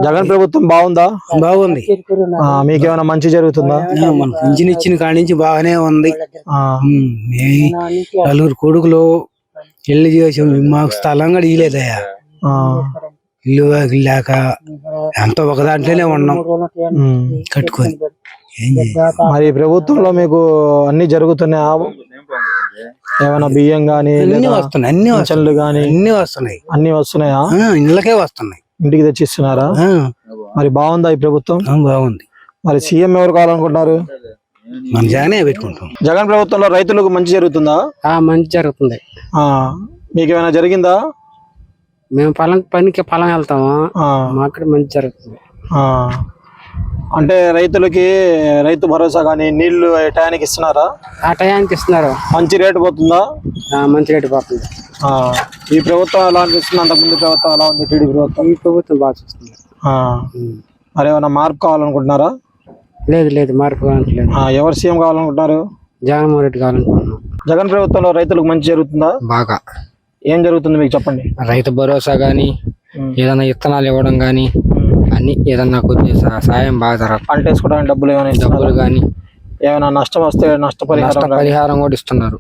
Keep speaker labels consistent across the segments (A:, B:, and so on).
A: జగన్ ప్రభుత్వం బాగుందా?
B: బాగుంది.
A: మీకేమైనా మంచి జరుగుతుందా?
B: మన పింఛన్ ఇచ్చిన కాడి నుంచి బాగానే ఉంది. నలుగురు కొడుకులు ఇల్లు చేసి మాకు స్థలం కూడా ఇయ్యలేదయ్యా. ఇల్లు లేక ఎంతో ఒక దాంట్లోనే ఉన్నాం కట్టుకొని.
A: మరి ప్రభుత్వంలో మీకు అన్ని జరుగుతున్నాయా? ఏమైనా బియ్యం గానీ
B: వస్తున్నాయి, అన్ని
A: పింఛన్లు గానీ అన్ని వస్తున్నాయా?
B: ఇళ్ళకే వస్తున్నాయి,
A: ఇంటికి తెచ్చిస్తున్నారా? మరి బాగుందా ఈ ప్రభుత్వం?
B: బాగుంది.
A: మరి సీఎం ఎవరు కావాలనుకుంటున్నారు?
B: మన జగనే పెట్టుకుంటాం.
A: జగన్ ప్రభుత్వంలో రైతులకు మంచి జరుగుతుందా?
C: మంచి జరుగుతుంది.
A: మీకేమైనా జరిగిందా?
C: మేము పనికి పొలం వెళ్తాము, మాకు మంచి జరుగుతుంది.
A: అంటే రైతులకి రైతు భరోసా గానీ నీళ్లు టయానికి ఇస్తున్నారా?
C: ఆ టయానికి ఇస్తున్నారు.
A: మంచి రేటు పోతుందా?
C: మంచి రేటు పోతుంది.
A: ఈ ప్రభుత్వం ఎలా అనిపిస్తుంది? అంతకుముందు ప్రభుత్వం ఎలా ఉంది? టీడీపీ ప్రభుత్వం.
C: ఈ ప్రభుత్వం బాగా చూస్తుంది.
A: మరి ఏమైనా మార్పు కావాలనుకుంటున్నారా?
C: లేదు మార్పు కావట్లేదు.
A: ఎవరు సీఎం కావాలనుకుంటున్నారు?
C: జగన్మోహన్ రెడ్డి కావాలనుకుంటున్నాం.
A: జగన్ ప్రభుత్వంలో రైతులకు మంచి జరుగుతుందా?
D: బాగా.
A: ఏం జరుగుతుంది మీకు చెప్పండి.
D: రైతు భరోసా గానీ ఏదైనా విత్తనాలు ఇవ్వడం గానీ అన్ని ఏదన్నా కొద్దిగా సాయం బాగా జరగదు.
A: పంట వేసుకోవడానికి డబ్బులు
D: గానీ
A: ఏమైనా నష్టం వస్తే
D: నష్టపరిహారం కూడా ఇస్తున్నారు.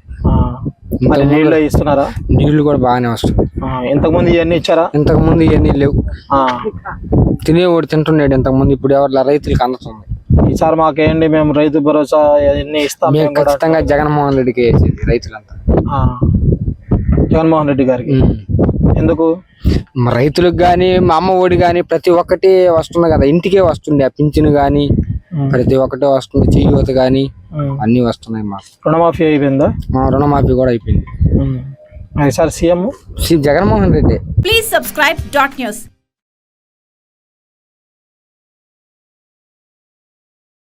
A: నీళ్ళు ఇస్తున్నారా?
D: నీళ్లు కూడా బాగానే వస్తున్నాయి.
A: ఇంతకు ముందు ఇవన్నీ ఇచ్చారా?
D: ఇంతకు ముందు ఇవన్నీ లేవు. తినేవాడు తింటున్నాడు ఇంతకు ముందు. ఇప్పుడు ఎవరు రైతులకు అందుతుంది.
A: ఈసారి మాకేంటి, మేము రైతు భరోసా ఇవన్నీ ఇస్తాం.
D: ఖచ్చితంగా జగన్మోహన్ రెడ్డికి వేసేది రైతులంతా.
A: జగన్మోహన్ రెడ్డి గారికి. ఎందుకు?
D: రైతులకు గాని మా అమ్మ ఒడి గాని ప్రతి ఒక్కటి వస్తుంది కదా, ఇంటికే వస్తుంది. ఆ పింఛను గాని ప్రతి ఒక్కటి వస్తుంది. చేయూత గాని అన్ని వస్తున్నాయి. మాకు
A: రుణమాఫీ అయిపోయిందా?
D: రుణమాఫీ కూడా అయిపోయింది.
A: ఈసారి CM
D: Jaganmohan Reddy.
E: Please subscribe .news.